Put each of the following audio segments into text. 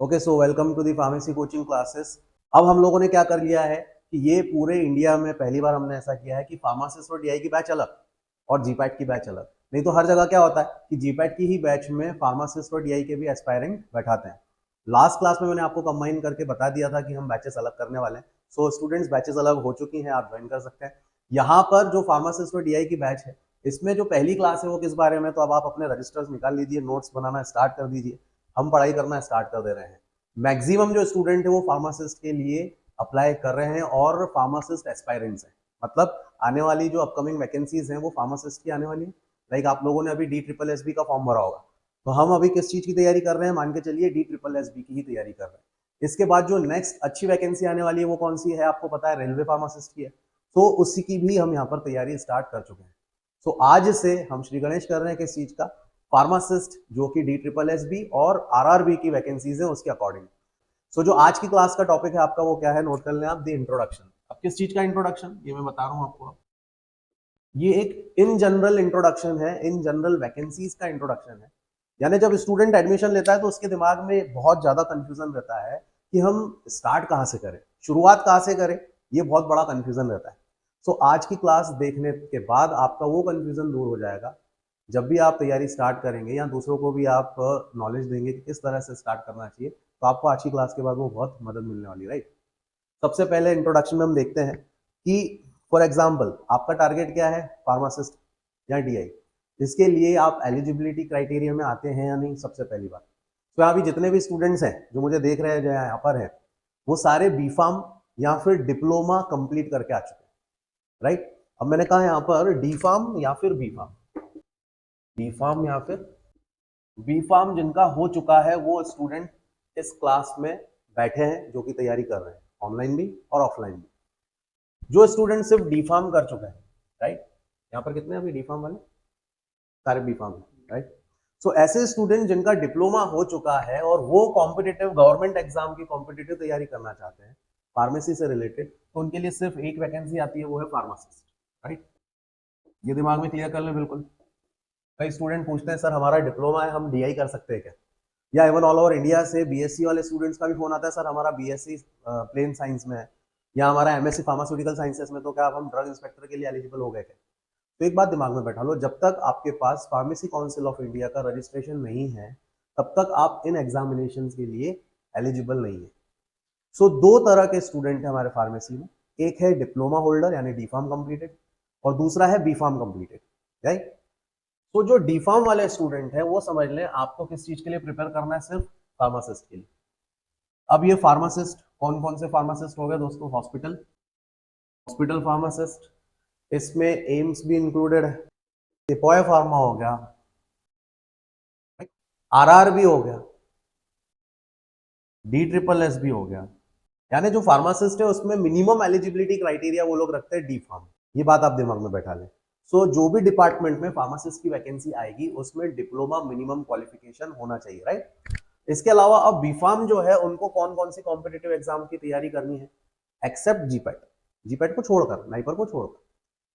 Okay, so welcome to the pharmacy coaching classes. अब हम लोगों ने क्या कर लिया है कि ये पूरे इंडिया में पहली बार हमने ऐसा किया है कि फार्मासिस्ट और डीआई की बैच अलग और जीपैट की बैच अलग। नहीं तो हर जगह क्या होता है कि जीपैट की ही बैच में फार्मासिस्ट और डीआई के भी एस्पायरेंट बैठाते हैं। लास्ट क्लास में मैंने आपको कंबाइन करके बता दिया था कि हम बैचेस अलग करने वाले हैं। सो स्टूडेंट्स, बैचेस अलग हो चुकी हैं, आप ज्वाइन कर सकते हैं। यहाँ पर जो फार्मासिस्ट और डीआई की बैच है, इसमें जो पहली क्लास है वो किस बारे में, तो अब आप अपने रजिस्टर्स निकाल लीजिए, नोट्स बनाना स्टार्ट कर दीजिए। हम पढ़ाई करना स्टार्ट कर दे रहे हैं। मैक्सिमम जो स्टूडेंट है वो फार्मासिस्ट के लिए अप्लाई कर रहे हैं और फार्मासिस्ट एस्पायरेंट्स हैं। मतलब आने वाली जो अपकमिंग वैकेंसीज हैं वो फार्मासिस्ट की आने वाली है। लाइक आप लोगों ने अभी DSSB का फॉर्म भरा होगा, तो हम अभी किस चीज की तैयारी कर रहे हैं, मान के चलिए DSSB की ही तैयारी कर रहे हैं। इसके बाद जो नेक्स्ट अच्छी वैकेंसी आने वाली है वो कौन सी है, आपको पता है, रेलवे फार्मासिस्ट की है। तो उसी की भी हम यहाँ पर तैयारी स्टार्ट कर चुके हैं। सो आज से हम श्री गणेश कर रहे हैं किस चीज का, फार्मासिस्ट, जो कि DSSB और RRB की वैकेंसीज है उसके अकॉर्डिंग। सो जो आज की क्लास का टॉपिक है आपका वो क्या है, नोट कर लें आप, द इंट्रोडक्शन। अब किस चीज का इंट्रोडक्शन, ये मैं बता रहा हूं आपको। ये एक इन जनरल इंट्रोडक्शन है, इन जनरल वैकेंसीज का इंट्रोडक्शन है। यानी जब स्टूडेंट एडमिशन लेता है तो उसके दिमाग में बहुत ज्यादा कंफ्यूजन रहता है कि हम स्टार्ट कहाँ से करें, शुरुआत कहाँ से करें, ये बहुत बड़ा कंफ्यूजन रहता है। सो आज की क्लास देखने के बाद आपका वो कंफ्यूजन दूर हो जाएगा। जब भी आप तैयारी स्टार्ट करेंगे या दूसरों को भी आप नॉलेज देंगे कि किस तरह से स्टार्ट करना चाहिए, तो आपको आज की क्लास के बाद वो बहुत मदद मिलने वाली है, राइट। सबसे पहले इंट्रोडक्शन में हम देखते हैं कि फॉर एग्जांपल आपका टारगेट क्या है, फार्मासिस्ट या डीआई। इसके लिए आप एलिजिबिलिटी क्राइटेरिया में आते हैं या नहीं, सबसे पहली बात। तो यहाँ भी जितने भी स्टूडेंट्स हैं जो मुझे देख रहे हैं, जो यहाँ पर हैं, वो सारे B.Pharm या फिर डिप्लोमा कंप्लीट करके आ चुके हैं, राइट। अब मैंने कहा यहाँ पर D.Pharm या फिर B.Pharm या फिर B.Pharm जिनका हो चुका है वो स्टूडेंट इस क्लास में बैठे हैं, जो कि तैयारी कर रहे हैं, ऑनलाइन भी और ऑफलाइन भी। जो स्टूडेंट सिर्फ D.Pharm कर चुका है, राइट, यहाँ पर कितने अभी D.Pharm वाले, सारे B.Pharm, राइट। सो ऐसे स्टूडेंट जिनका डिप्लोमा हो चुका है और वो कॉम्पिटिटिव गवर्नमेंट एग्जाम की कॉम्पिटिटिव तैयारी करना चाहते हैं फार्मेसी से रिलेटेड, तो उनके लिए सिर्फ एक वैकेंसी आती है, वो है फार्मासिस्ट, राइट। ये दिमाग में क्लियर कर लें बिल्कुल। कई स्टूडेंट पूछते हैं सर हमारा डिप्लोमा है, हम डीआई कर सकते हैं क्या, या इवन ऑल ओवर इंडिया से बीएससी वाले स्टूडेंट्स का भी फोन आता है, सर हमारा बीएससी प्लेन साइंस में है या हमारा एमएससी फार्मास्यूटिकल साइंसेस में, तो क्या अब हम ड्रग इंस्पेक्टर के लिए एलिजिबल हो गए क्या। तो एक बात दिमाग में बैठा लो, जब तक आपके पास फार्मेसी काउंसिल ऑफ इंडिया का रजिस्ट्रेशन नहीं है तब तक आप इन एग्जामिनेशन के लिए एलिजिबल नहीं है। सो दो तरह के स्टूडेंट हैं हमारे फार्मेसी में, एक है डिप्लोमा होल्डर यानी D.Pharm कंप्लीटेड, और दूसरा है B.Pharm कंप्लीटेड, राइट। तो जो D.Pharm वाले स्टूडेंट है वो समझ लें आपको किस चीज के लिए प्रिपेयर करना है, सिर्फ फार्मासिस्ट के लिए। अब ये फार्मासिस्ट कौन कौन से फार्मासिस्ट हो गए दोस्तों, हॉस्पिटल हॉस्पिटल फार्मासिस्ट, इसमें एम्स भी इंक्लूडेड है, सिपॉय फार्मा हो गया, RR भी हो गया, DSSS भी हो गया। यानी जो फार्मासिस्ट है उसमें मिनिमम एलिजिबिलिटी क्राइटेरिया वो लोग रखते हैं D.Pharm। ये बात आप दिमाग में बैठा लें। सो जो भी डिपार्टमेंट में फार्मासिस्ट की वैकेंसी आएगी उसमें डिप्लोमा मिनिमम क्वालिफिकेशन होना चाहिए, राइट। इसके अलावा अब B.Pharm जो है उनको कौन कौन सी कॉम्पिटिटिव एग्जाम की तैयारी करनी है, एक्सेप्ट जीपैट को छोड़कर, नाइपर को छोड़कर।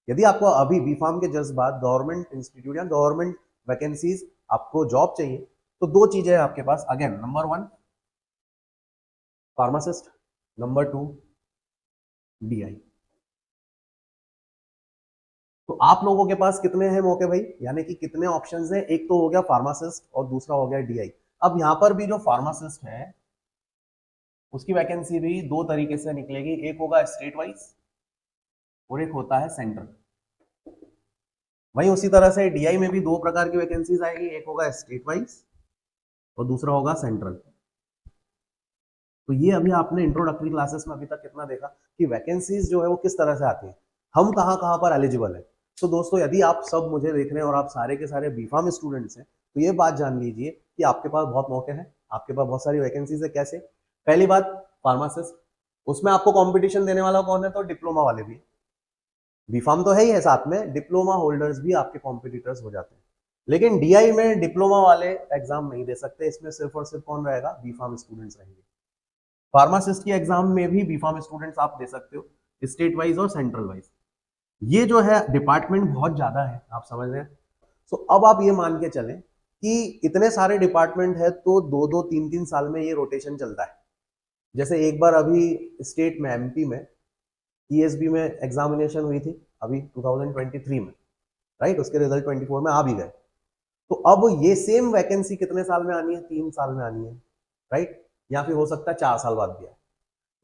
यदि आपको अभी B.Pharm के जस्ट बाद गवर्नमेंट इंस्टीट्यूट या गवर्नमेंट वैकेंसीज आपको जॉब चाहिए, तो दो चीजें हैं आपके पास, again, number 1 pharmacist, number 2 DI. तो आप लोगों के पास कितने हैं मौके भाई, यानी कि कितने ऑप्शंस हैं, एक तो हो गया फार्मासिस्ट और दूसरा हो गया डीआई। अब यहां पर भी जो फार्मासिस्ट है उसकी वैकेंसी भी दो तरीके से निकलेगी, एक होगा स्टेट वाइज और एक होता है सेंट्रल। वहीं उसी तरह से डीआई में भी दो प्रकार की वैकेंसीज आएगी, एक होगा स्टेट वाइज और दूसरा होगा सेंट्रल। तो ये अभी आपने इंट्रोडक्टरी क्लासेस में अभी तक कितना देखा कि वैकेंसीज जो है वो किस तरह से आती है, हम कहाँ कहाँ पर एलिजिबल है। तो दोस्तों यदि आप सब मुझे देख रहे हैं और आप सारे के सारे B.Pharm स्टूडेंट्स हैं, तो ये बात जान लीजिए कि आपके पास बहुत मौके हैं, आपके पास बहुत सारी वैकेंसीज है। कैसे, पहली बात, फार्मासिस्ट, उसमें आपको कॉम्पिटिशन देने वाला कौन है, तो डिप्लोमा वाले भी। B.Pharm तो है ही है, साथ में डिप्लोमा होल्डर्स भी आपके कॉम्पिटिटर्स हो जाते हैं। लेकिन डीआई में डिप्लोमा वाले एग्जाम नहीं दे सकते, इसमें सिर्फ और सिर्फ कौन रहेगा, B.Pharm स्टूडेंट्स रहेंगे। फार्मासिस्ट की एग्जाम में भी B.Pharm स्टूडेंट्स आप दे सकते हो, स्टेट वाइज और सेंट्रल वाइज। ये जो है डिपार्टमेंट बहुत ज्यादा है, आप समझ रहे हैं। सो अब आप ये मान के चलें कि इतने सारे डिपार्टमेंट है तो 2-2 3-3 साल में ये रोटेशन चलता है। जैसे एक बार अभी स्टेट में एमपी में ईएसबी में एग्जामिनेशन हुई थी अभी 2023 में, राइट, उसके रिजल्ट 24 में आ भी गए। तो अब ये सेम वैकेंसी कितने साल में आनी है? 3 साल में आनी है, राइट, या फिर हो सकता है 4 साल बाद भी आए।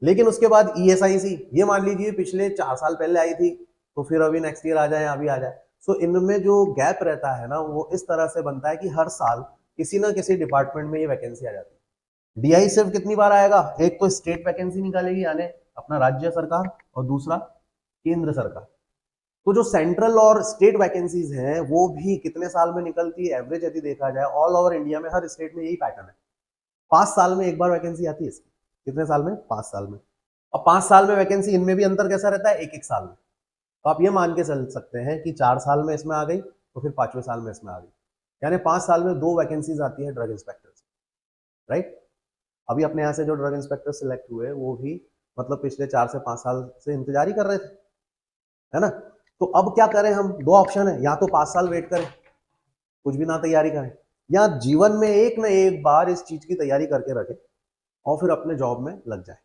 लेकिन उसके बाद ईएसआईसी, ये मान लीजिए पिछले 4 साल पहले आई थी तो फिर अभी नेक्स्ट ईयर आ जाए, अभी आ जाए। सो इनमें जो गैप रहता है ना, वो इस तरह से बनता है कि हर साल किसी ना किसी डिपार्टमेंट में ये वैकेंसी आ जाती है। डीआई सिर्फ कितनी बार आएगा? एक तो स्टेट वैकेंसी निकालेगी यानी अपना राज्य सरकार, और दूसरा केंद्र सरकार। तो जो सेंट्रल और स्टेट वैकेंसीज हैं वो भी कितने साल में निकलती है? एवरेज यदि देखा जाए ऑल ओवर इंडिया में हर स्टेट में यही पैटर्न है, 5 साल में एक बार वैकेंसी आती है इसकी। कितने साल में? 5 साल में। और 5 साल में वैकेंसी, इनमें भी अंतर कैसा रहता है? एक एक साल में। तो आप ये मान के चल सकते हैं कि 4 साल में इसमें आ गई तो फिर 5वें साल में इसमें आ गई, यानी 5 साल में 2 वैकेंसीज आती है ड्रग इंस्पेक्टर, राइट। अभी अपने यहाँ से जो ड्रग इंस्पेक्टर सिलेक्ट हुए वो भी मतलब पिछले 4 से 5 साल से इंतजार ही कर रहे थे, है ना। तो अब क्या करें हम? 2 ऑप्शन है, या तो 5 साल वेट करें, कुछ भी ना तैयारी करें, या जीवन में एक न एक बार इस चीज की तैयारी करके रखें और फिर अपने जॉब में लग जाए।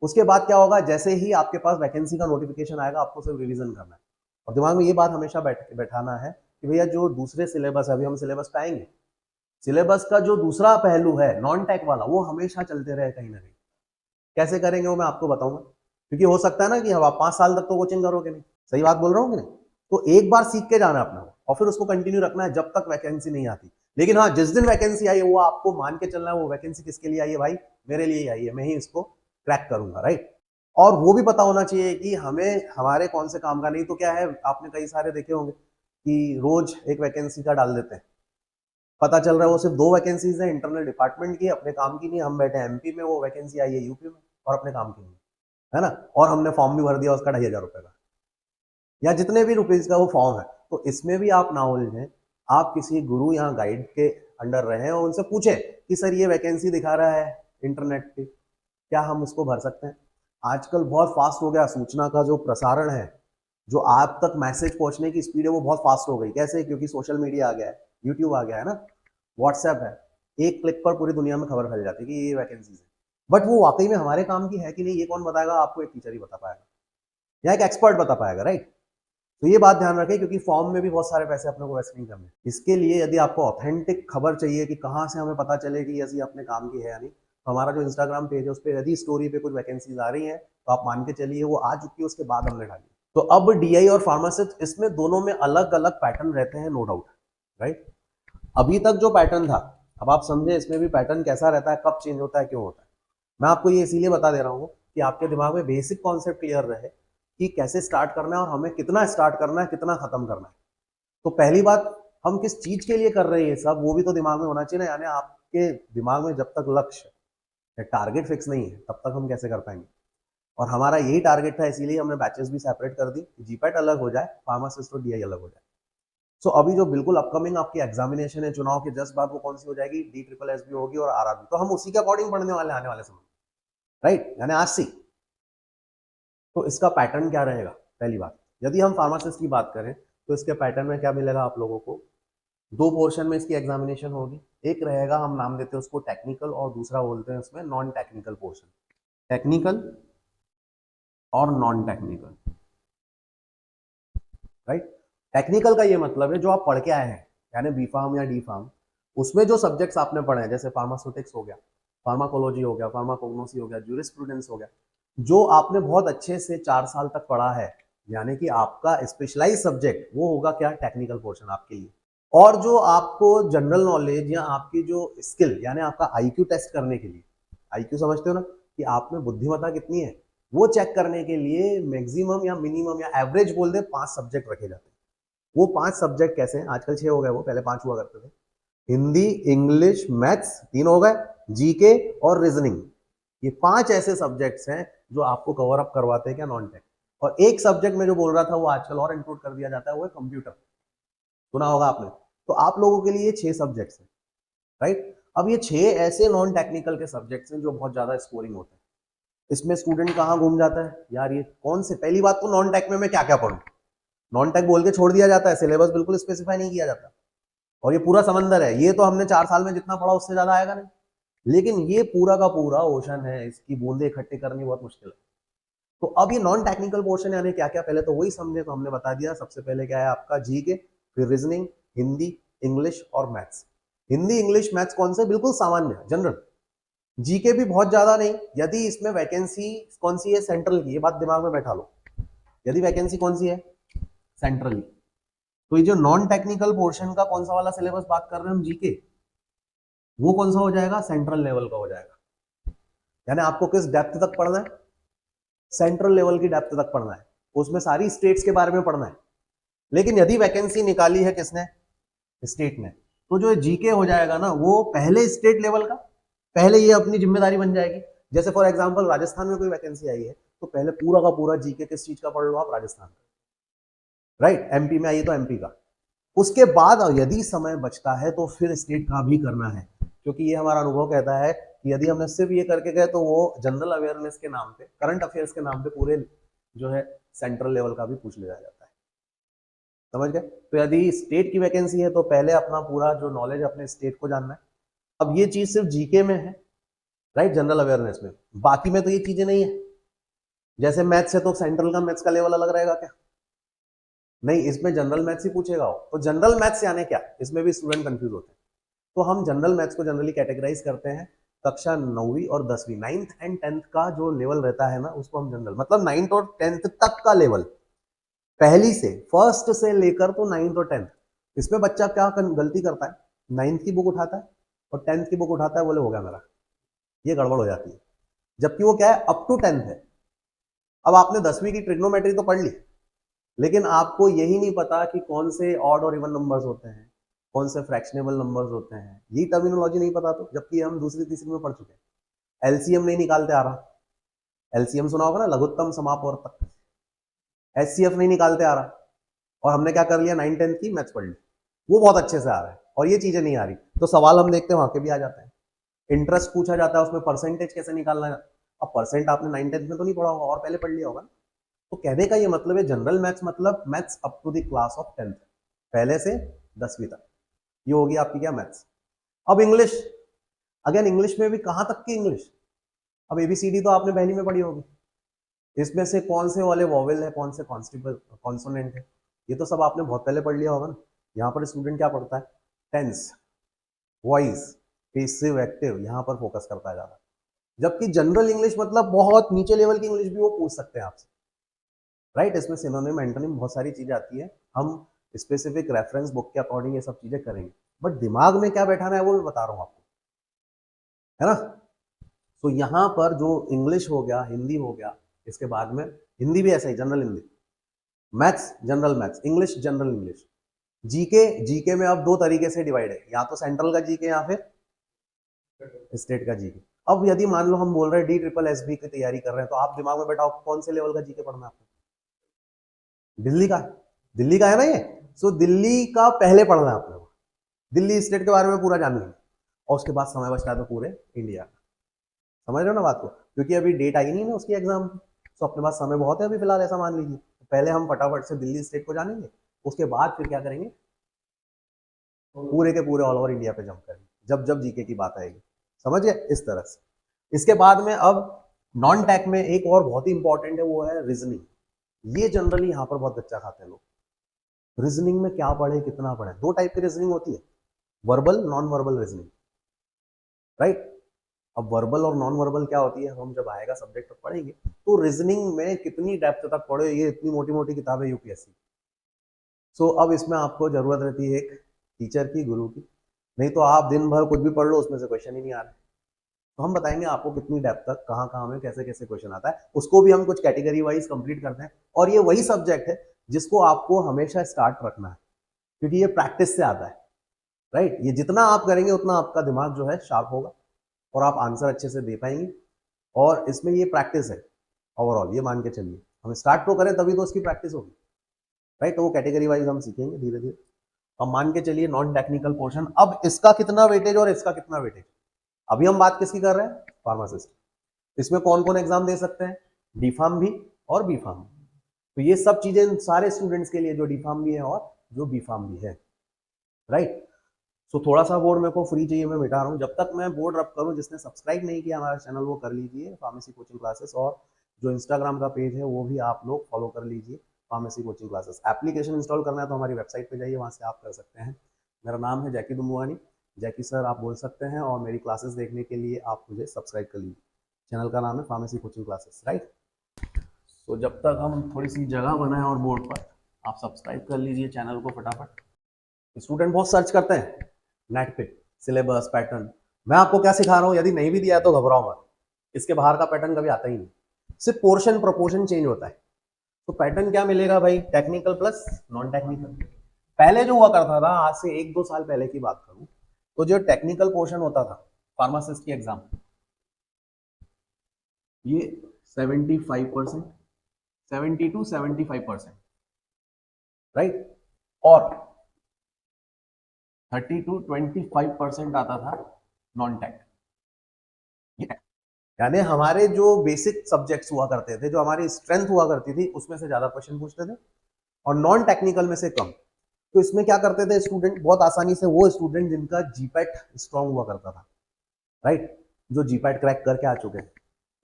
उसके बाद क्या होगा? जैसे ही आपके पास वैकेंसी का नोटिफिकेशन आएगा आपको सिर्फ रिवीजन करना है, और दिमाग में ये बात हमेशा बैठाना है कि भैया जो दूसरे सिलेबस है, अभी हम सिलेबस पे आएंगे, सिलेबस का जो दूसरा पहलू है नॉन टेक वाला, वो हमेशा चलते रहे कहीं ना कहीं। कैसे करेंगे वो मैं आपको बताऊंगा, क्योंकि हो सकता है ना कि अब आप 5 साल तक तो कोचिंग करोगे नहीं, सही बात बोल रहा हूँ कि नहीं। तो एक बार सीख के जाना अपना और फिर उसको कंटिन्यू रखना है जब तक वैकेंसी नहीं आती। लेकिन हाँ, जिस दिन वैकेंसी आई है वो आपको मान के चलना है वो वैकेंसी किसके लिए आई है? भाई मेरे लिए ही आई है, मैं ही इसको क्रैक करूंगा, राइट। और वो भी पता होना चाहिए कि हमें हमारे कौन से काम का। नहीं तो क्या है, आपने कई सारे देखे होंगे कि रोज एक वैकेंसी का डाल देते हैं, पता चल रहा है वो सिर्फ 2 वैकेंसीज है इंटरनल डिपार्टमेंट की, अपने काम की नहीं। हम बैठे एमपी में, वो वैकेंसी आई है यूपी में और अपने काम की नहीं, है ना। और हमने फॉर्म भी भर दिया उसका 2,500 रुपए का, या जितने भी रुपीज का वो फॉर्म है। तो इसमें भी आप ना उलझें, आप किसी गुरु या गाइड के अंडर रहें और उनसे पूछें कि सर ये वैकेंसी दिखा रहा है इंटरनेट पे, क्या हम इसको भर सकते हैं? आजकल बहुत फास्ट हो गया, सूचना का जो प्रसारण है, जो आप तक मैसेज पहुंचने की स्पीड है वो बहुत फास्ट हो गई। कैसे? क्योंकि सोशल मीडिया आ गया है, यूट्यूब आ गया है ना, व्हाट्सएप है। एक क्लिक पर पूरी दुनिया में खबर फैल जाती है कि ये वैकेंसीज है। बट वो वाकई में हमारे काम की है कि नहीं, ये कौन बताएगा आपको? एक टीचर ही बता पाएगा या एक एक्सपर्ट बता पाएगा, राइट। तो ये बात ध्यान रखें, क्योंकि फॉर्म में भी बहुत सारे पैसे अपने को वेस्ट नहीं करने। इसके लिए यदि आपको ऑथेंटिक खबर चाहिए कि कहाँ से हमें पता चले कि ये अपने काम की है या नहीं, तो हमारा जो इंस्टाग्राम पेज है उस पर यदि स्टोरी पे कुछ वैकेंसीज आ रही हैं तो आप मान के चलिए वो आ चुकी है, उसके बाद हमने डाली। तो अब डीआई और फार्मासिस्ट, इसमें दोनों में अलग अलग पैटर्न रहते हैं, नो डाउट, राइट। अभी तक जो पैटर्न था, अब आप समझे इसमें भी पैटर्न कैसा रहता है, कब चेंज होता है, क्यों होता है। मैं आपको ये इसीलिए बता दे रहा हूँ कि आपके दिमाग में बेसिक कॉन्सेप्ट क्लियर रहे कि कैसे स्टार्ट करना है और हमें कितना स्टार्ट करना है, कितना खत्म करना है। तो पहली बात, हम किस चीज के लिए कर रहे हैं ये सब, वो भी तो दिमाग में होना चाहिए ना। यानी आपके दिमाग में जब तक लक्ष्य या टारगेट फिक्स नहीं है तब तक हम कैसे कर पाएंगे। और हमारा यही टारगेट था, इसीलिए हमने बैचेस भी सेपरेट कर दी, जीपैट अलग हो जाए, फार्मासिस्ट और डीआई अलग हो जाए। सो अभी जो बिल्कुल अपकमिंग आपकी एग्जामिनेशन है चुनाव के जस्ट बाद, वो कौन सी हो जाएगी? डी ट्रिपल एस भी होगी और आरआरबी। तो हम उसी के अकॉर्डिंग पढ़ने वाले आने वाले समय, राइट, यानी आज से। तो इसका पैटर्न क्या रहेगा? पहली बात, यदि हम फार्मासिस्ट की बात करें तो इसके पैटर्न में क्या मिलेगा आप लोगों को? 2 पोर्शन में इसकी एग्जामिनेशन होगी। एक रहेगा, हम नाम देते हैं उसको टेक्निकल, और दूसरा बोलते हैं उसमें नॉन टेक्निकल पोर्शन। टेक्निकल और नॉन टेक्निकल, राइट। टेक्निकल का ये मतलब है जो आप पढ़ के आए हैं, यानी बी फार्म या डी फार्म, उसमें जो सब्जेक्ट्स आपने पढ़े हैं, जैसे फार्मास्यूटिक्स हो गया, फार्माकोलॉजी हो गया, फार्माकोग्नोसी हो गया, ज्यूरिस्प्रूडेंस हो गया, जो आपने बहुत अच्छे से 4 साल तक पढ़ा है, यानी कि आपका स्पेशलाइज सब्जेक्ट, वो होगा क्या? टेक्निकल पोर्शन आपके लिए। और जो आपको जनरल नॉलेज या आपकी जो स्किल, यानी आपका आईक्यू टेस्ट करने के लिए, आईक्यू समझते हो ना, कि आप में बुद्धिमत्ता कितनी है, वो चेक करने के लिए मैक्सिमम या मिनिमम या एवरेज बोल दे 5 सब्जेक्ट रखे जाते हैं। वो 5 सब्जेक्ट कैसे हैं? आजकल 6 हो गए, वो पहले 5 हुआ करते थे। हिंदी, इंग्लिश, मैथ्स 3 हो गए, जीके और रीजनिंग। ये 5 ऐसे सब्जेक्ट्स हैं जो आपको कवर अप करवाते हैं क्या? Non tech. और एक सब्जेक्ट में जो बोल रहा था वो आजकल और इंक्लूड कर दिया जाता है, वो है कंप्यूटर। सुना होगा आपने। तो आप लोगों के लिए ये 6 सब्जेक्ट्स हैं, राइट। अब ये 6 ऐसे नॉन टेक्निकल के सब्जेक्ट्स हैं जो बहुत ज्यादा स्कोरिंग होते हैं। इसमें स्टूडेंट कहाँ घूम जाता है यार, ये कौन से, पहली बात तो नॉन टेक में मैं क्या क्या पढ़ूं? नॉन टेक बोल के छोड़ दिया जाता है, सिलेबस बिल्कुल स्पेसिफाई नहीं किया जाता। और ये पूरा समंदर है, ये तो हमने 4 साल में जितना पढ़ा उससे ज्यादा आएगा नहीं, लेकिन ये पूरा का पूरा ओशन है, इसकी बूंदे इकट्ठी करनी बहुत मुश्किल है। तो अब ये नॉन टेक्निकल पोर्शन यानी क्या क्या, पहले तो वही समझे, तो हमने बता दिया। सबसे पहले क्या है आपका जीके, फिर रीजनिंग, हिंदी, इंग्लिश और मैथ्स। हिंदी, इंग्लिश, मैथ्स कौन से, बिल्कुल सामान्य जनरल। जीके भी बहुत ज्यादा नहीं, यदि इसमें वैकेंसी कौन सी है, सेंट्रल की, ये बात दिमाग में बैठा लो। यदि वैकेंसी कौन सी है, सेंट्रल की, तो ये जो नॉन टेक्निकल पोर्शन का कौन सा वाला सिलेबस बात कर रहे हैं हम, जीके, वो कौन सा हो जाएगा, सेंट्रल लेवल का हो जाएगा। यानी आपको किस डेप्थ तक पढ़ना है, सेंट्रल लेवल की डेप्थ तक पढ़ना है, उसमें सारी स्टेट्स के बारे में पढ़ना है। लेकिन यदि वैकेंसी निकाली है किसने, स्टेट ने, तो जो जीके हो जाएगा ना वो पहले स्टेट लेवल का, पहले ये अपनी जिम्मेदारी बन जाएगी। जैसे फॉर एग्जांपल राजस्थान में कोई वैकेंसी आई है, तो पहले पूरा का पूरा जीके किस चीज का पढ़ लो आप, राजस्थान का, राइट। एमपी में आई तो एमपी का, उसके बाद यदि समय बचता है तो फिर स्टेट का भी करना है, क्योंकि ये हमारा अनुभव कहता है कि यदि हमने सिर्फ ये करके गए तो वो जनरल अवेयरनेस के नाम पे, करंट अफेयर्स के नाम पे पूरे जो है सेंट्रल लेवल का भी पूछ लिया जाता है। समझ गए। तो यदि स्टेट की वैकेंसी है तो पहले अपना पूरा जो नॉलेज अपने स्टेट को जानना है। अब ये चीज सिर्फ जीके में है, राइट, जनरल अवेयरनेस में, बाकी में तो ये चीजें नहीं है। जैसे मैथ्स है तो सेंट्रल का मैथ्स का लेवल अलग रहेगा क्या, नहीं, इसमें जनरल मैथ्स ही पूछेगा हो। तो जनरल मैथ्स यानी क्या, इसमें भी स्टूडेंट कंफ्यूज होते हैं। तो हम जनरल मैथ्स को जनरली कैटेगराइज करते हैं कक्षा 9वीं और 10वीं, 9th एंड 10th का जो लेवल रहता है ना उसको हम जनरल, मतलब 9th और 10th तक का लेवल, पहली से, फर्स्ट से लेकर तो 9th और 10th। इसमें बच्चा क्या गलती करता है, 9th की बुक उठाता है और 10th की बुक उठाता है, बोले हो गया मेरा, ये गड़बड़ हो जाती है। जबकि वो क्या है, अप टू 10th है। अब आपने 10वीं की ट्रिग्नोमेट्री तो पढ़ ली, लेकिन आपको यही नहीं पता कि कौन से ऑड और इवन नंबर्स होते हैं, कौन से फ्रैक्शनेबल नंबर्स होते हैं, ये टर्मिनोलॉजी नहीं पता, तो जबकि हम दूसरी तीसरी में पढ़ चुके हैं। एलसीएम नहीं निकालते आ रहा, एलसीएम सुना होगा ना, लघुत्तम समापवर्तक, एचसीएफ नहीं निकालते आ रहा, और हमने क्या कर लिया, 9th 10th की मैथ्स पढ़ ली, वो बहुत अच्छे से आ रहा है, और ये चीजें नहीं आ रही, तो सवाल हम देखते हैं वहां के भी आ जाते हैं। इंटरेस्ट पूछा जाता है, उसमें परसेंटेज कैसे निकालना है। अब परसेंट आपने 9th 10th में तो नहीं पढ़ा होगा, और पहले पढ़ लिया होगा। तो कहने का ये मतलब है जनरल मैथ्स मतलब maths up to the class of 10th, पहले से 10वीं तक, ये होगी आपकी क्या, मैथ्स। अब इंग्लिश, अगेन इंग्लिश में भी कहां तक की इंग्लिश, अब एबीसीडी तो आपने पहली में पढ़ी होगी, इसमें से कौन से वाले वॉवेल है, कौन से कॉन्सोनेंट है, ये तो सब आपने बहुत पहले पढ़ लिया होगा ना। यहाँ पर स्टूडेंट क्या पढ़ता है, टेंस, वॉइस, पेसिव, एक्टिव, यहाँ पर फोकस करता है ज्यादा। जबकि जनरल इंग्लिश मतलब बहुत नीचे लेवल की इंग्लिश भी वो पूछ सकते हैं आपसे, राइट। इसमें सिनोनिम, एंटोनिम, बहुत सारी चीजें आती है, हम स्पेसिफिक रेफरेंस बुक के अकॉर्डिंग ये सब चीजें करेंगे, बट दिमाग में क्या बैठाना है वो मैं बता रहा हूँ आपको, है ना। तो यहाँ पर जो इंग्लिश हो गया, हिंदी हो गया, इसके बाद में हिंदी भी ऐसा ही, general Hindi, maths general maths, English general English. GK, GK में अब दो तरीके से डिवाइड है, या तो सेंट्रल का जीके या फिर स्टेट का जीके। अब यदि मान लो हम बोल रहे हैं DSSB की तैयारी कर रहे हैं, तो आप दिमाग में बैठाओ कौन से लेवल का जीके पढ़ना है आपको, दिल्ली का, दिल्ली का है ना ये, सो दिल्ली का पहले पढ़ना है आपने, दिल्ली स्टेट के बारे में पूरा जान लेंगे, और उसके बाद समय बचता है तो पूरे इंडिया का। समझ रहे हो ना बात को, क्योंकि अभी डेट आई नहीं ना उसकी एग्जाम की, तो अपने पास समय बहुत है अभी फिलहाल, ऐसा मान लीजिए। पहले हम फटाफट से दिल्ली स्टेट को जानेंगे, उसके बाद फिर क्या करेंगे, पूरे के पूरे ऑल ओवर इंडिया पे जंप करेंगे, जब जब जीके की बात आएगी। समझिए इस तरह से। इसके बाद में अब नॉन टेक में एक और बहुत ही इंपॉर्टेंट है, वो है रीजनिंग। ये जनरली यहाँ पर बहुत अच्छा खाते हैं लोग। रीजनिंग में क्या पढ़े, कितना पढ़े, दो टाइप की रीजनिंग होती है, verbal, non verbal reasoning, right. अब वर्बल और नॉन वर्बल क्या होती है, हम जब आएगा सब्जेक्ट तो पढ़ेंगे। तो रीजनिंग में कितनी डेप्थ तक पढ़े, ये इतनी मोटी मोटी किताब है यूपीएससी। सो अब इसमें आपको जरूरत रहती है एक टीचर की, गुरु की, नहीं तो आप दिन भर कुछ भी पढ़ लो, उसमें से क्वेश्चन ही नहीं आ रहे। तो हम बताएंगे आपको कितनी डेप्थ तक, कहाँ कहाँ में कैसे कैसे क्वेश्चन आता है, उसको भी हम कुछ कैटेगरी वाइज कंप्लीट करते हैं। और ये वही सब्जेक्ट है जिसको आपको हमेशा स्टार्ट रखना है, क्योंकि ये प्रैक्टिस से आता है, राइट। ये जितना आप करेंगे उतना आपका दिमाग जो है शार्प होगा, और आप आंसर अच्छे से दे पाएंगे। और इसमें ये प्रैक्टिस है ओवरऑल, ये मान के चलिए, हम स्टार्ट तो करें तभी तो उसकी प्रैक्टिस होगी, राइट। तो वो कैटेगरी वाइज हम सीखेंगे धीरे धीरे। अब मान के चलिए नॉन टेक्निकल पोर्शन, अब इसका कितना वेटेज और इसका कितना वेटेज। अभी हम बात किसकी कर रहे हैं, फार्मासिस्ट। इसमें कौन कौन एग्जाम दे सकते हैं, डी फार्म भी और बी फार्म। तो ये सब चीजें सारे स्टूडेंट्स के लिए, जो डी फार्म भी है और जो बी फार्म भी है, राइट। सो थोड़ा सा बोर्ड मेरे को फ्री चाहिए, मैं मिटा रहा हूँ। जब तक मैं बोर्ड रब करूँ, जिसने सब्सक्राइब नहीं किया हमारा चैनल वो कर लीजिए, फार्मेसी कोचिंग क्लासेस, और जो इंस्टाग्राम का पेज है वो भी आप लोग फॉलो कर लीजिए, pharmacy coaching classes. Application install करना है तो हमारी वेबसाइट पे जाइए, वहाँ से आप कर सकते हैं। मेरा नाम है जैकी दुमुआनी, जैकी सर आप बोल सकते हैं, और मेरी क्लासेस देखने के लिए आप मुझे सब्सक्राइब कर लीजिए। चैनल का नाम है फार्मेसी कोचिंग क्लासेस, राइट। तो जब तक हम थोड़ी सी जगह बनाएं और बोर्ड पर, आप सब्सक्राइब कर लीजिए चैनल को फटाफट। स्टूडेंट बहुत सर्च करते हैं नेट पे सिलेबस पैटर्न। मैं आपको क्या सिखा रहा हूँ, यदि नहीं भी दिया है तो घबराओ मत, इसके बाहर का पैटर्न कभी आता ही नहीं, सिर्फ पोर्शन प्रोपोर्शन चेंज होता है। तो पैटर्न क्या मिलेगा भाई, टेक्निकल प्लस नॉन टेक्निकल। पहले जो हुआ करता था, आज से 1-2 साल पहले की बात करूं, तो जो टेक्निकल पोर्शन होता था फार्मासिस्ट की एग्जाम, ये 75%, 70 to 75%, राइट, और 30 to 25% आता था नॉन टेक। यानी हमारे जो बेसिक सब्जेक्ट्स हुआ करते थे, जो हमारी स्ट्रेंथ हुआ करती थी, उसमें से ज्यादा क्वेश्चन पूछते थे, और नॉन टेक्निकल में से कम। तो इसमें क्या करते थे स्टूडेंट, बहुत आसानी से, वो स्टूडेंट जिनका जीपैट स्ट्रांग हुआ करता था, राइट, जो जीपैट क्रैक करके आ चुके हैं,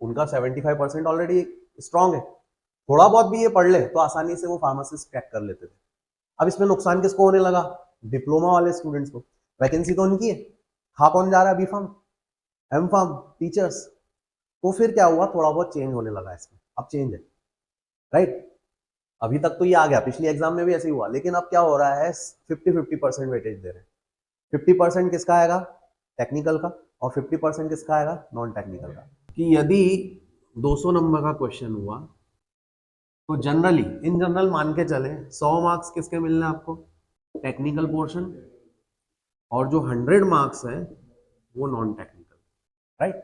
उनका 75% ऑलरेडी स्ट्रांग है, थोड़ा बहुत भी ये पढ़ ले तो आसानी से वो फार्मासिस्ट क्रैक कर लेते थे। अब इसमें नुकसान किसको होने लगा, डिप्लोमा वाले स्टूडेंट्स को। वैकेंसी तो उनकी है, खा कौन जा रहा है, B pharm, M pharm, teachers. तो फिर क्या हुआ, थोड़ा बहुत चेंज होने लगा इसमें, अब चेंज है, राइट। अभी तक तो ये आ गया, पिछली एग्जाम में भी ऐसे ही हुआ, लेकिन अब क्या हो रहा है, 50-50% वेटेज दे रहे हैं। 50% किसका आएगा, टेक्निकल का, और 50% किसका आएगा, नॉन टेक्निकल का। कि यदि 200 नंबर का क्वेश्चन हुआ तो जनरली, इन जनरल मान के चले 100 मार्क्स किसके मिलने आपको, टेक्निकल पोर्शन, और जो 100 मार्क्स है वो non technical, right.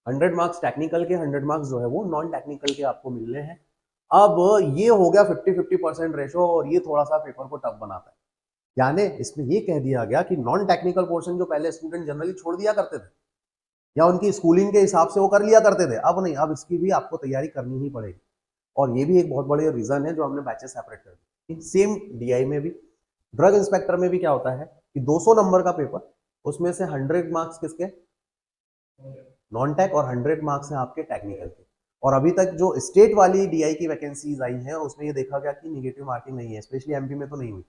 100 marks technical के, 100 मार्क्स जो है वो नॉन टेक्निकल के आपको मिलने हैं। अब ये हो गया 50-50% रेशो, और ये थोड़ा सा पेपर को टफ बनाता है। यानी इसमें ये कह दिया गया कि नॉन टेक्निकल पोर्शन जो पहले स्टूडेंट जनरली छोड़ दिया करते थे, या उनकी स्कूलिंग के हिसाब से वो कर लिया करते थे, अब नहीं, अब इसकी भी आपको तैयारी करनी ही पड़ेगी। और ये भी एक बहुत बड़ी रीजन है जो हमने बैचेस सेपरेट कर दी। सेम डीआई में भी, ड्रग इंस्पेक्टर में भी क्या होता है कि 200 नंबर का पेपर, उसमें से 100 मार्क्स किसके, नॉन टेक, और 100 मार्क्स हैं आपके टेक्निकल के। और अभी तक जो स्टेट वाली डीआई की वैकेंसीज आई हैं, उसमें ये देखा गया कि निगेटिव मार्किंग नहीं है, स्पेशली एमपी में तो नहीं हुई।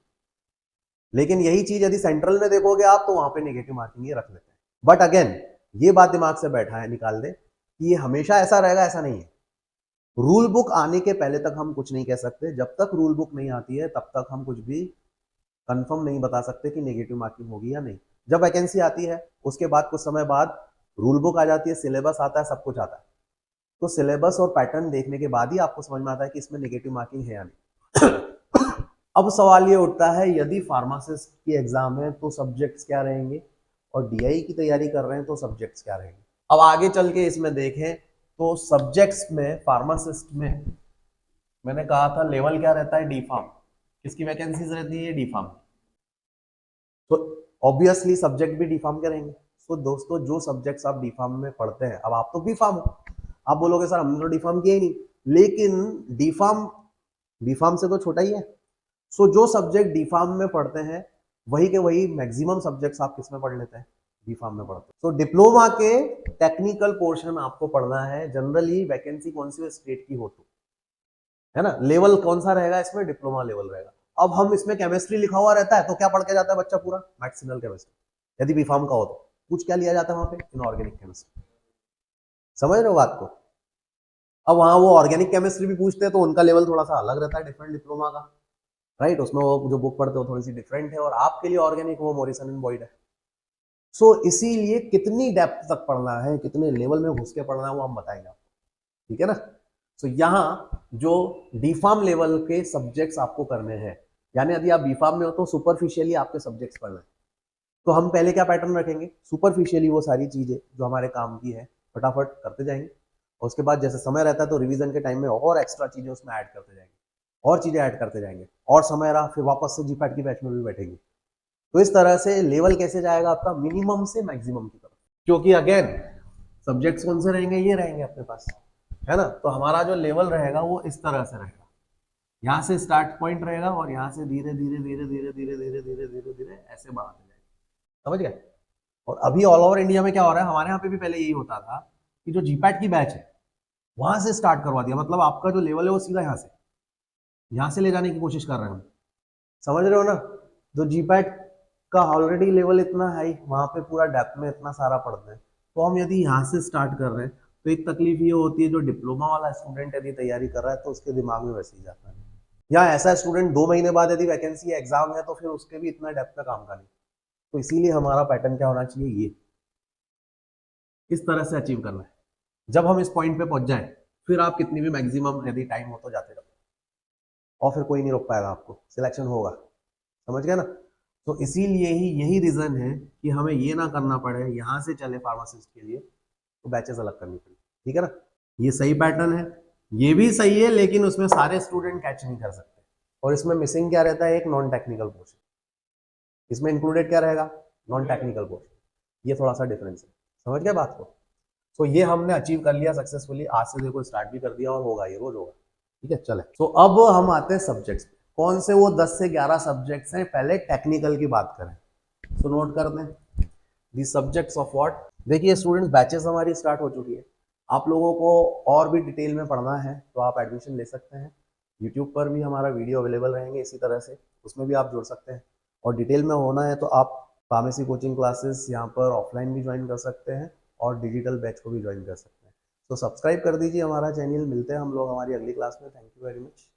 लेकिन यही चीज यदि सेंट्रल में देखोगे आप, तो वहां पे नेगेटिव मार्किंग ये रख लेते हैं। बट अगेन, ये बात दिमाग से बैठा है, निकाल दे कि ये हमेशा ऐसा रहेगा, ऐसा नहीं है। रूल बुक आने के पहले तक हम कुछ नहीं कह सकते, जब तक रूल बुक नहीं आती है तब तक हम कुछ भी कंफर्म नहीं बता सकते कि नेगेटिव मार्किंग होगी या नहीं। जब वैकेंसी आती है उसके बाद कुछ समय बाद रूल बुक आ जाती है, सिलेबस आता है, सब कुछ आता है, तो सिलेबस और पैटर्न देखने के बाद ही आपको समझ में आता है कि इसमें नेगेटिव मार्किंग है या नहीं। अब सवाल ये उठता है, यदि फार्मासिस्ट की एग्जाम है तो सब्जेक्ट्स क्या रहेंगे, और डीआई की तैयारी कर रहे हैं तो सब्जेक्ट्स क्या रहेंगे। अब आगे चल के इसमें देखें तो सब्जेक्ट्स में, फार्मासिस्ट में मैंने कहा था लेवल क्या रहता है, डी फार्म। किसकी वैकेंसीज रहती है, डी फार्म। तो ऑब्वियसली सब्जेक्ट भी डी फार्म के रहेंगे। तो दोस्तों, जो सब्जेक्ट्स आप डी फार्म में पढ़ते हैं, अब आप तो बी फार्म हो, आप बोलोगे सर हमने तो डी फार्म किया ही नहीं, लेकिन डी फार्म बी फार्म से तो छोटा ही है। सो जो सब्जेक्ट डी फार्म में पढ़ते हैं, वही के वही मैक्सिमम सब्जेक्ट्स आप किस में पढ़ लेते हैं, डी फार्म में पढ़ते हैं। तो डिप्लोमा के टेक्निकल पोर्शन आपको पढ़ना है, जनरली वैकेंसी कौन सी स्टेट की हो तो, है ना, लेवल कौन सा रहेगा इसमें, डिप्लोमा लेवल रहेगा। अब हम इसमें केमिस्ट्री लिखा हुआ रहता है तो क्या पढ़ के जाता है बच्चा, पूरा मैक्सिमल केमिस्ट्री। यदि बी फार्म का हो तो कुछ क्या लिया जाता है वहां पे, इनऑर्गेनिक केमिस्ट्री। समझ रहे हो बात को। अब वहां वो ऑर्गेनिक केमिस्ट्री भी पूछते हैं तो उनका लेवल थोड़ा सा अलग रहता है, डिफरेंट डिप्लोमा का, राइट। उसमें वो जो बुक पढ़ते हो थोड़ी सी डिफरेंट है, और आपके लिए ऑर्गेनिक वो मॉरिसन एंड बॉयड है। सो इसीलिए कितनी डेप्थ तक पढ़ना है, कितने लेवल में घुस के पढ़ना है, वो हम बताएंगे आपको, ठीक है ना। सो यहाँ जो डी फार्म लेवल के सब्जेक्ट्स आपको करने हैं, यानी यदि आप बी फार्म में हो तो सुपरफिशियली आपके सब्जेक्ट्स पढ़ना है। तो हम पहले क्या पैटर्न रखेंगे, सुपरफिशियली वो सारी चीजें जो हमारे काम की है फटाफट करते जाएंगे, और उसके बाद जैसे समय रहता है तो रिवीजन के टाइम में और एक्स्ट्रा चीजें उसमें ऐड करते जाएंगे, और चीजें ऐड करते जाएंगे, और समय रहा फिर वापस से जीपैट की बैच में भी बैठेंगे। तो इस तरह से लेवल कैसे जाएगा आपका, मिनिमम से मैक्सिमम की तरफ, क्योंकि अगेन सब्जेक्ट्स कौन से रहेंगे, ये रहेंगे अपने पास, है ना। तो हमारा जो लेवल रहेगा वो इस तरह से रहेगा, यहाँ से स्टार्ट पॉइंट रहेगा, और यहाँ से धीरे धीरे धीरे धीरे धीरे धीरे धीरे धीरे धीरे ऐसे बढ़ाते जाएंगे। समझ गए। और अभी ऑल ओवर इंडिया में क्या हो रहा है, हमारे यहाँ पे भी पहले यही होता था कि जो जीपैट की बैच है वहां से स्टार्ट करवा दिया, मतलब आपका जो लेवल है वो सीधा यहाँ से ले जाने की कोशिश कर रहे हैं हम। समझ रहे हो ना। जो जीपैट का ऑलरेडी लेवल इतना हाई, वहां पे पूरा डेप्थ में इतना सारा पढ़ते हैं, तो हम यदि यहाँ से स्टार्ट कर रहे हैं तो एक तकलीफ ये होती है, जो डिप्लोमा वाला स्टूडेंट यदि तैयारी कर रहा है तो उसके दिमाग में वैसे ही जाता है। या ऐसा स्टूडेंट 2 महीने बाद यदि वैकेंसी एग्जाम है तो फिर उसके भी इतना डेप्थ में काम का नहीं। तो इसीलिए हमारा पैटर्न क्या होना चाहिए, ये इस तरह से अचीव करना है। जब हम इस पॉइंट पे पहुंच जाए फिर आप कितनी भी मैक्सिमम यदि टाइम हो तो जाते रहो, और फिर कोई नहीं रोक पाएगा आपको, सिलेक्शन होगा। समझ गए ना। तो इसीलिए ही यही रीजन है कि हमें ये ना करना पड़े यहाँ से चले फार्मासिस्ट के लिए तो बैचेस अलग करनी पड़ी। ठीक है ना। ये सही पैटर्न है, ये भी सही है, लेकिन उसमें सारे स्टूडेंट कैच नहीं कर सकते। और इसमें मिसिंग क्या रहता है, एक नॉन टेक्निकल पोर्शन। इसमें इंक्लूडेड क्या रहेगा, नॉन टेक्निकल पोर्शन। ये थोड़ा सा डिफरेंस है। समझ गए बात को। तो ये हमने अचीव कर लिया सक्सेसफुली। आज से देखो स्टार्ट भी कर दिया और होगा, ये रोज होगा। ठीक है, चले। तो अब हम आते हैं सब्जेक्ट्स पे। कौन से वो 10 से 11 सब्जेक्ट्स हैं। पहले टेक्निकल की बात करें तो नोट कर दें दी सब्जेक्ट्स ऑफ व्हाट। देखिए स्टूडेंट्स, बैचेस हमारी स्टार्ट हो चुकी है। आप लोगों को और भी डिटेल में पढ़ना है तो आप एडमिशन ले सकते हैं। यूट्यूब पर भी हमारा वीडियो अवेलेबल रहेंगे इसी तरह से, उसमें भी आप जुड़ सकते हैं। और डिटेल में होना है तो आप फार्मेसी कोचिंग क्लासेस यहाँ पर ऑफलाइन भी ज्वाइन कर सकते हैं और डिजिटल बैच को भी ज्वाइन कर सकते हैं। तो सब्सक्राइब कर दीजिए हमारा चैनल। मिलते हैं हम लोग हमारी अगली क्लास में। Thank you very much.